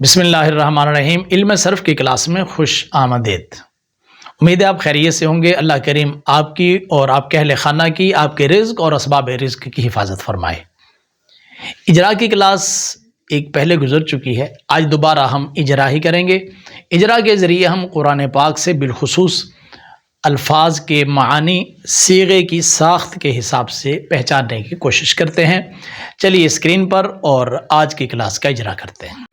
بسم اللہ الرحمن الرحیم۔ علم صرف کی کلاس میں خوش آمدید۔ امید ہے آپ خیریت سے ہوں گے۔ اللہ کریم آپ کی اور آپ کے اہل خانہ کی، آپ کے رزق اور اسباب رزق کی حفاظت فرمائے۔ اجرا کی کلاس ایک پہلے گزر چکی ہے، آج دوبارہ ہم اجرا ہی کریں گے۔ اجرا کے ذریعے ہم قرآن پاک سے بالخصوص الفاظ کے معانی، صیغے کی ساخت کے حساب سے پہچاننے کی کوشش کرتے ہیں۔ چلیے اسکرین پر اور آج کی کلاس کا اجرا کرتے ہیں۔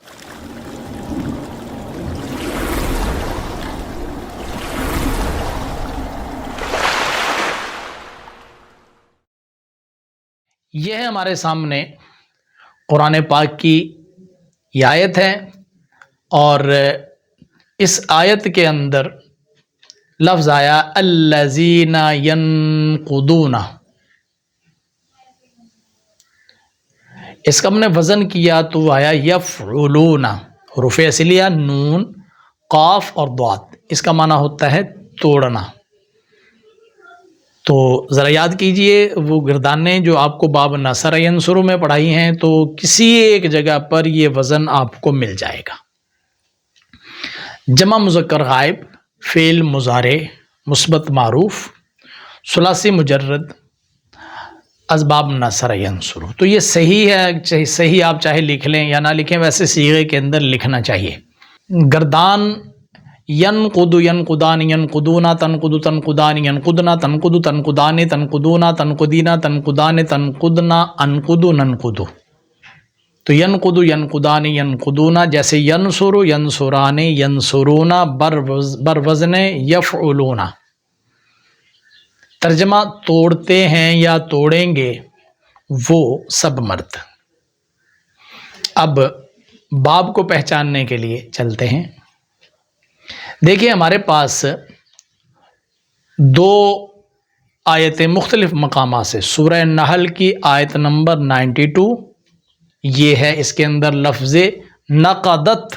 یہ ہے ہمارے سامنے قرآن پاک کی یہ آیت ہے، اور اس آیت کے اندر لفظ آیا الذین ینقضون۔ اس کا ہم نے وزن کیا تو آیا یفعلون، حروف اصلیہ نون، قاف اور ضاد، اس کا معنی ہوتا ہے توڑنا۔ تو ذرا یاد کیجئے وہ گردانیں جو آپ کو باب نصر ینصر میں پڑھائی ہیں، تو کسی ایک جگہ پر یہ وزن آپ کو مل جائے گا۔ جمع مذکر غائب، فعل مضارع مثبت معروف، ثلاثی مجرد، اسباب نصر ینصر۔ تو یہ صحیح ہے، صحیح آپ چاہے لکھ لیں یا نہ لکھیں، ویسے صیغے کے اندر لکھنا چاہیے۔ گردان ینقض، ینقضان، ینقضون، تنقض، تنقضان، ینقضن، تنقض، تنقضان، تنقضون، تنقضین، تنقضان، تنقضن، انقض، ننقض۔ تو ینقض، ینقضان، ینقضون، جیسے ینصر، ینصران، ینصرون، بر وزن یفعلون۔ ترجمہ توڑتے ہیں یا توڑیں گے وہ سب مرد۔ اب باب کو پہچاننے کے لیے چلتے ہیں۔ دیکھیے ہمارے پاس دو آیتیں مختلف مقامات سے، سورہ نحل کی آیت نمبر 92 یہ ہے، اس کے اندر لفظ نقدت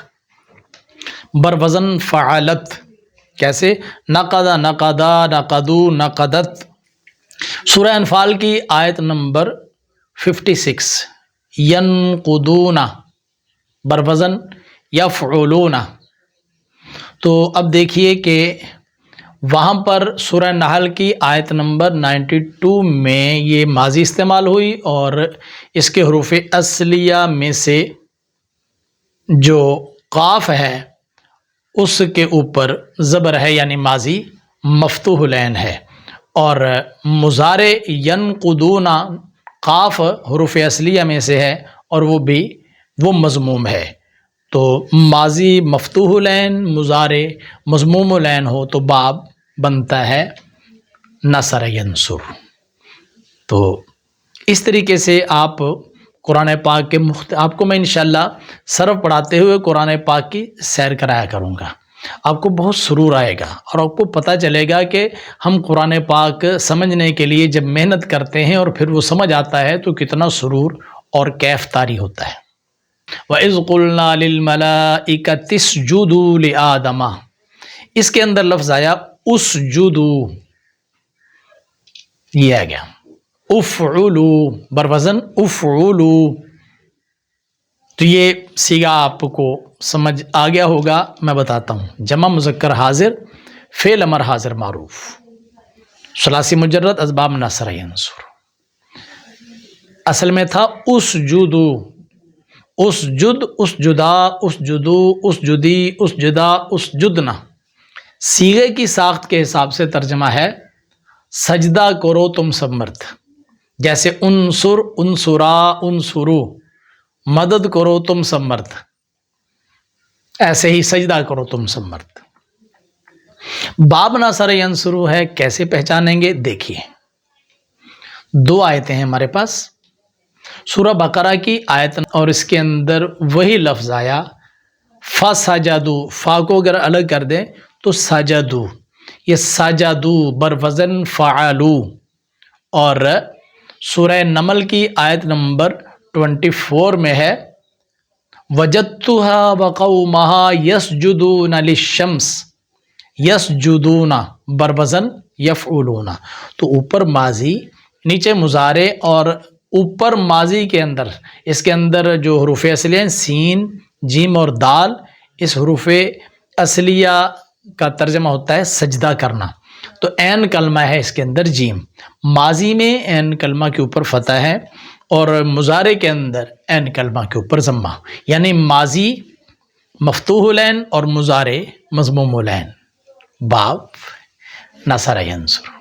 بروزن فعلت، کیسے نقد، نقدا، نقدو، نقدت۔ سورہ انفال کی آیت نمبر 56 ینقضون بروزن یفعلون۔ تو اب دیکھیے کہ وہاں پر سورہ نحل کی آیت نمبر 92 میں یہ ماضی استعمال ہوئی، اور اس کے حروف اصلیہ میں سے جو قاف ہے اس کے اوپر زبر ہے، یعنی ماضی مفتوح العین ہے، اور مضارع ینقضون قاف حروف اصلیہ میں سے ہے اور وہ مضموم ہے۔ تو ماضی مفتوح العین، مضارع مضموم العین ہو تو باب بنتا ہے نصر ینصر۔ تو اس طریقے سے آپ قرآن پاک کے آپ کو میں انشاءاللہ صرف پڑھاتے ہوئے قرآن پاک کی سیر کرایا کروں گا۔ آپ کو بہت سرور آئے گا اور آپ کو پتہ چلے گا کہ ہم قرآن پاک سمجھنے کے لیے جب محنت کرتے ہیں اور پھر وہ سمجھ آتا ہے تو کتنا سرور اور کیف طاری ہوتا ہے۔ وَإِذْ قُلْنَا لِلْمَلَائِكَةِ اسْجُدُوا لِآدَمَ، اس کے اندر لفظ آیا اسجدوا، یہ آ گیا افعلوا بروزن افعلوا۔ تو یہ صیغہ آپ کو سمجھ آ گیا ہوگا، میں بتاتا ہوں۔ جمع مذکر حاضر، فعل امر حاضر معروف، ثلاثی مجرد، اسباب نصر ینصر۔ اصل میں تھا اسجدوا، اسجد، اسجدا، اسجدو، اسجدی، اسجدا، اسجدنا۔ صیغے کی ساخت کے حساب سے ترجمہ ہے سجدہ کرو تم سب مرد، جیسے انصر، انصرا، انصرو، مدد کرو تم سب مرد، ایسے ہی سجدہ کرو تم سب مرد۔ باب نصر ینصر ہے، کیسے پہچانیں گے؟ دیکھیے دو آیتیں ہیں ہمارے پاس، سورہ بقرہ کی آیت اور اس کے اندر وہی لفظ آیا فَسَجَدُوا، فا کو اگر الگ کر دیں تو سجدو، یہ سجدو بروزن فعلو۔ اور سورہ نمل کی آیت نمبر 24 میں ہے وَجَدْتُهَا وَقَوْمَهَا يَسْجُدُونَ لِلشَّمْسِ، یسجدون بروزن یفعلون۔ تو اوپر ماضی، نیچے مضارع، اور اوپر ماضی کے اندر اس کے اندر جو حروف اصلی ہیں سین، جیم اور دال اس حروف اصلیہ کا ترجمہ ہوتا ہے سجدہ کرنا، تو عین کلمہ ہے اس کے اندر جیم، ماضی میں عین کلمہ کے اوپر فتح ہے اور مضارع کے اندر عین کلمہ کے اوپر ضمہ، یعنی ماضی مفتوح العین اور مضارع مضموم العین، باب نصر ینصر۔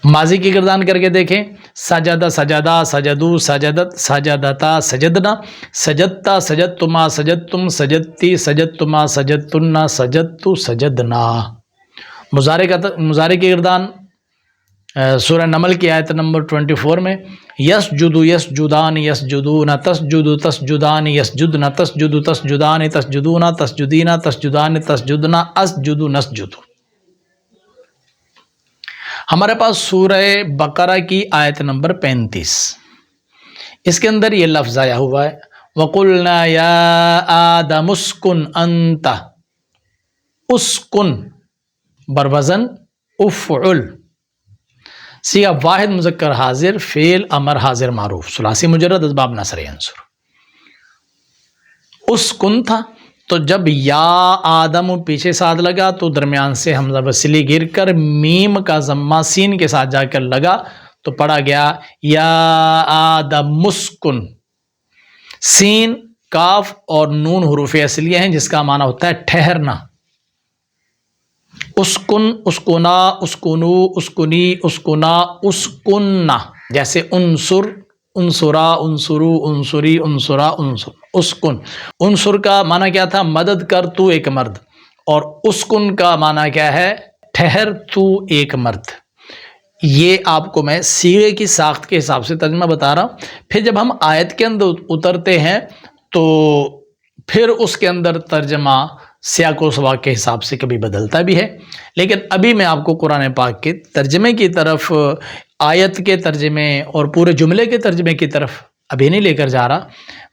ماضی کی گردان کر کے دیکھیں، سجدہ سجدہ سجدو سجدت سجدتا سجدنا سجدتا سجدتما سجدتم سجدتی سجدتما سجدتنا سجدتو سجدنا۔ مضارع کی گردان سورہ نمل کی آیت نمبر 24 میں یسجدو یسجدان یسجدون تسجدو تسجدان یسجدن تسجدو تسجدان تسجدون تسجدین تسجدان تسجدنا اسجدو نسجدو۔ ہمارے پاس سورہ بقرہ کی آیت نمبر 35، اس کے اندر یہ لفظ آیا ہوا ہے وَقُلْنَا يَا آدَمُ اسْكُنْ أَنْتَ، اسکن بروزن افعل، صیغہ واحد مذکر حاضر، فعل امر حاضر معروف، ثلاثی مجرد اسباب نصر ینصر۔ اسکن تھا تو جب یا آدم پیچھے ساتھ لگا تو درمیان سے حمزہ وصلی گر کر میم کا ضمہ سین کے ساتھ جا کر لگا تو پڑھا گیا یا آدم اسکن۔ سین، کاف اور نون حروف اصلیہ ہیں جس کا معنی ہوتا ہے ٹھہرنا۔ اسکن، اسکنا، اسکنو، اسکنی، اسکنا، اسکننا، جیسے انصر، انصرا، انصرو، انصری، انصرا، انصر، اسکن۔ انصر کا معنی کیا تھا؟ مدد کر تو ایک مرد، اور اسکن کا معنی کیا ہے؟ ٹھہر تو ایک مرد۔ یہ آپ کو میں صیغے کی ساخت کے حساب سے ترجمہ بتا رہا ہوں، پھر جب ہم آیت کے اندر اترتے ہیں تو پھر اس کے اندر ترجمہ سیاق و سباق کے حساب سے کبھی بدلتا بھی ہے، لیکن ابھی میں آپ کو قرآن پاک کے ترجمے کی طرف، آیت کے ترجمے اور پورے جملے کے ترجمے کی طرف ابھی نہیں لے کر جا رہا،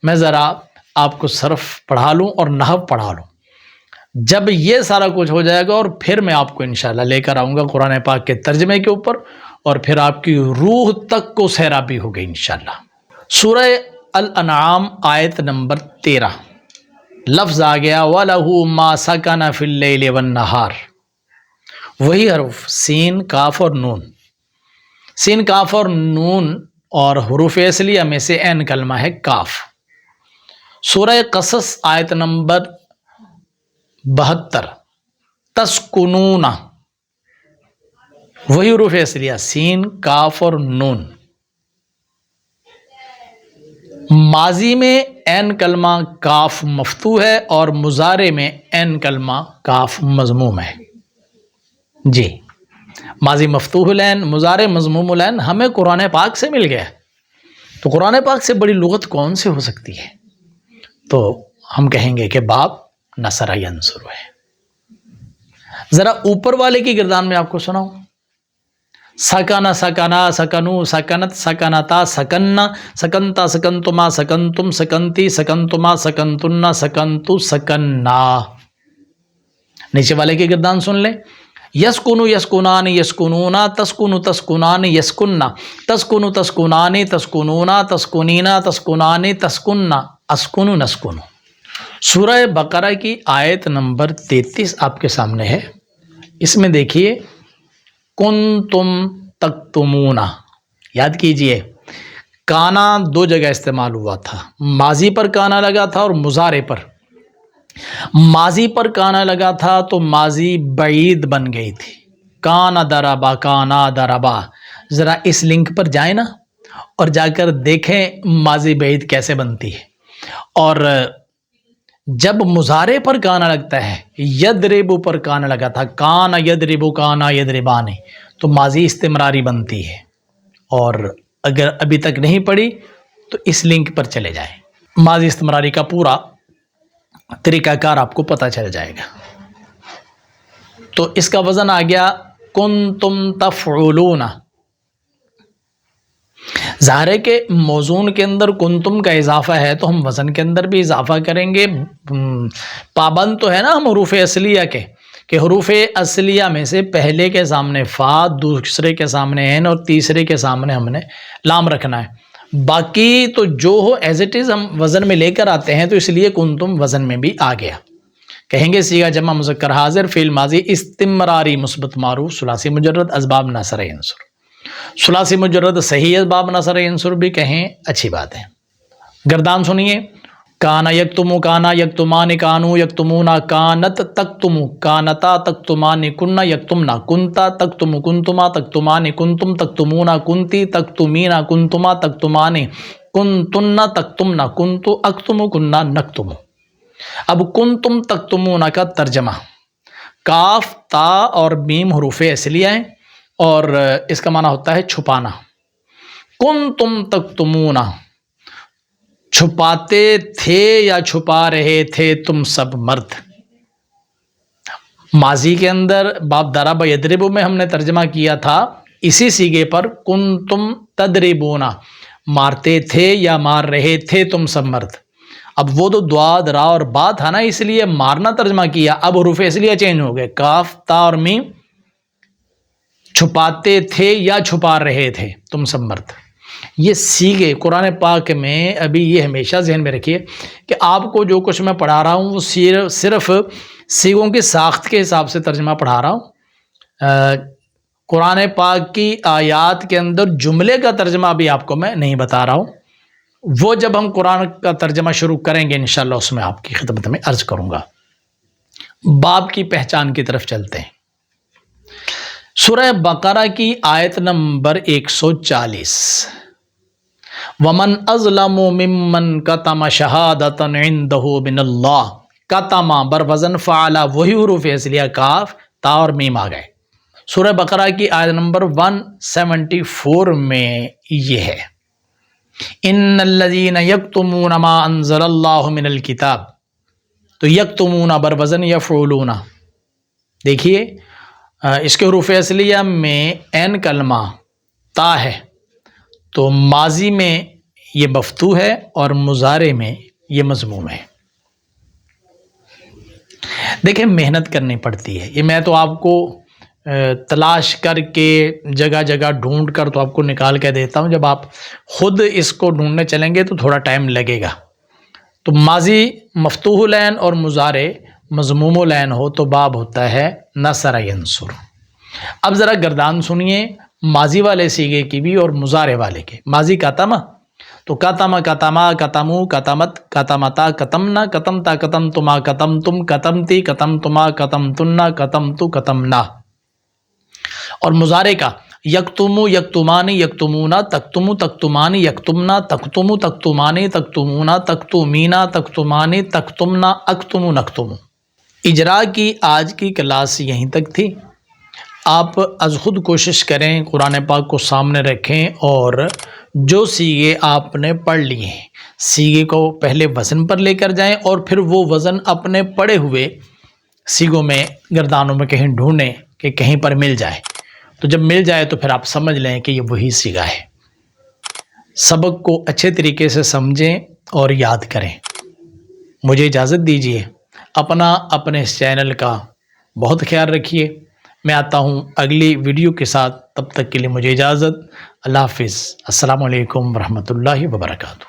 میں ذرا آپ کو صرف پڑھا لوں اور نحو پڑھا لوں۔ جب یہ سارا کچھ ہو جائے گا اور پھر میں آپ کو انشاءاللہ لے کر آؤں گا قرآن پاک کے ترجمے کے اوپر، اور پھر آپ کی روح تک کو سیرابی ہوگی انشاءاللہ۔ سورہ الانعام آیت نمبر 13 لفظ آ گیا وَلَهُ مَا سَكَنَ فِي اللَّيْلِ وَالنَّهَارِ، وہی حرف سین، کاف اور نون۔ سین، کاف اور نون اور حروف اصلیہ میں سے عین کلمہ ہے کاف۔ سورہ قصص آیت نمبر 72 تسکنون، وہی حروف اصلیہ سین، کاف اور نون۔ ماضی میں عین کلمہ کاف مفتوح ہے اور مضارع میں عین کلمہ کاف مضموم ہے۔ جی، ماضی مفتوح العین، مضارع مضموم العین ہمیں قرآن پاک سے مل گیا، تو قرآن پاک سے بڑی لغت کون سے ہو سکتی ہے؟ تو ہم کہیں گے کہ باب نصر ینصر ہے۔ ذرا اوپر والے کی گردان میں آپ کو سناؤں، سکنا، سکنا، سکنو، سکنت، سکنتا، سکننا، سکنتا، سکنتما، سکنتم، سکنتی، سکنتما، سکنتنا، سکنتو، سکننا۔ نیچے والے کی گردان سن لیں، یسکنو، یسکنان، یسکنونا، تسکنو، تسکنان، یسکننا، تسکنو، تسکنان، تسکنونا، تسکنینا، تسکنان، تسکننا، اسکنو، نسکنو۔ سورہ بقرہ کی آیت نمبر 33 آپ کے سامنے ہے، اس میں دیکھیے کنتم تکتمون، یاد کیجئے کانا دو جگہ استعمال ہوا تھا، ماضی پر کانا لگا تھا اور مضارع پر۔ ماضی پر کانا لگا تھا تو ماضی بعید بن گئی تھی، کانا دربا، کانا دربا۔ ذرا اس لنک پر جائیں نا اور جا کر دیکھیں ماضی بعید کیسے بنتی ہے۔ اور جب مضارع پر کانا لگتا ہے، یدربو پر کانا لگا تھا، کانا یدربو، کانا یدربانی، تو ماضی استمراری بنتی ہے۔ اور اگر ابھی تک نہیں پڑھی تو اس لنک پر چلے جائیں، ماضی استمراری کا پورا طریقہ کار آپ کو پتہ چل جائے گا۔ تو اس کا وزن آ گیا کنتم تفعلون۔ ظاہر ہے کہ موزون کے اندر کنتم کا اضافہ ہے تو ہم وزن کے اندر بھی اضافہ کریں گے۔ پابند تو ہے نا ہم حروف اصلیہ کے، کہ حروف اصلیہ میں سے پہلے کے سامنے فا، دوسرے کے سامنے عین اور تیسرے کے سامنے ہم نے لام رکھنا ہے۔ باقی تو جو ہو ایز اٹ از ہم وزن میں لے کر آتے ہیں، تو اس لیے کنتم وزن میں بھی آ گیا. کہیں گے صیغہ جمع مذکر حاضر فعل ماضی استمراری مثبت معروف ثلاثی مجرد اسباب ناصر عنصر. ثلاثی مجرد صحیح اسباب ناصر عنصر بھی کہیں اچھی بات ہے. گردان سنیے. کانا یکتمو کانا یکتمان کانو یکتمونا کانت تکتمو کانتا تکتمان کننا یکتمنا کنتا تکتمو کنتما تکتمان کنتم تکتمونا کنتی تکتمینا کنتما تکتمان کنتنا تکتمنا کنتو اکتمو کننا نکتمو. اب کنتم تکتمونا کا ترجمہ. کاف تا اور میم حروف اصلیہ ہیں اور اس کا معنی ہوتا ہے چھپانا. کنتم تکتمونا چھپاتے تھے یا چھپا رہے تھے تم سب مرد. ماضی کے اندر باب ضرب یضرب میں ہم نے ترجمہ کیا تھا اسی سیغے پر کنتم تضربون مارتے تھے یا مار رہے تھے تم سب مرد. اب وہ تو دعا را اور با تھا نا، اس لیے مارنا ترجمہ کیا. اب حروف اس لیے چینج ہو گئے، کاف تا اور میم. چھپاتے تھے یا چھپا رہے تھے تم سب مرد. یہ سیغے قرآن پاک میں ابھی یہ ہمیشہ ذہن میں رکھیے کہ آپ کو جو کچھ میں پڑھا رہا ہوں وہ صرف سیغوں کی ساخت کے حساب سے ترجمہ پڑھا رہا ہوں. قرآن پاک کی آیات کے اندر جملے کا ترجمہ ابھی آپ کو میں نہیں بتا رہا ہوں. وہ جب ہم قرآن کا ترجمہ شروع کریں گے انشاءاللہ اس میں آپ کی خدمت میں عرض کروں گا. باب کی پہچان کی طرف چلتے ہیں. سورہ بقرہ کی آیت نمبر 140. ومن اظلم ممن کتم شہادۃ عندہ من اللہ. کتم بر وزن فعل، وہی حروف اصلیہ کاف تا اور میم آ گئے. سورہ بقرہ کی آیت نمبر 174 میں یہ ہے ان الذین یکتمون ما انزل اللہ من الکتاب. تو یکتمون بر وزن یفعلون. دیکھیے اس کے حروف اصلیہ میں عین کلمہ تا ہے تو ماضی میں یہ مفتوح ہے اور مضارع میں یہ مضموم ہے. دیکھیں محنت کرنی پڑتی ہے. یہ میں تو آپ کو تلاش کر کے جگہ جگہ ڈھونڈ کر تو آپ کو نکال کے دیتا ہوں. جب آپ خود اس کو ڈھونڈنے چلیں گے تو تھوڑا ٹائم لگے گا. تو ماضی مفتوح العین اور مضارع مضموم العین ہو تو باب ہوتا ہے نصر ینصر. اب ذرا گردان سنیے ماضی والے سیغے کی بھی اور مضارع والے کے. ماضی کتم تو کتم کتما کتمو کتمت کتمتا کتمنا کتمتا کتمتما کتمتم کتمتی کتمتما کتمتنا کتمتو کتمنا. اور مضارع کا یکتمو یکتمانی یکتمونا تکتمو تکتمانی یکتمنا تکتمو تکتمانی تکتمونا تکتمینا تکتمانی تکتمنا اکتمو نکتمو. اجرا کی آج کی کلاس یہیں تک تھی. آپ از خود کوشش کریں قرآن پاک کو سامنے رکھیں اور جو سیغے آپ نے پڑھ لیے ہیں سیغے کو پہلے وزن پر لے کر جائیں اور پھر وہ وزن اپنے پڑھے ہوئے سیغوں میں گردانوں میں کہیں ڈھونڈیں کہ کہیں پر مل جائے. تو جب مل جائے تو پھر آپ سمجھ لیں کہ یہ وہی سیغہ ہے. سبق کو اچھے طریقے سے سمجھیں اور یاد کریں. مجھے اجازت دیجیے. اپنے اس چینل کا بہت خیال رکھیے. میں آتا ہوں اگلی ویڈیو کے ساتھ. تب تک کے لیے مجھے اجازت. اللہ حافظ. السلام علیکم ورحمۃ اللہ وبرکاتہ.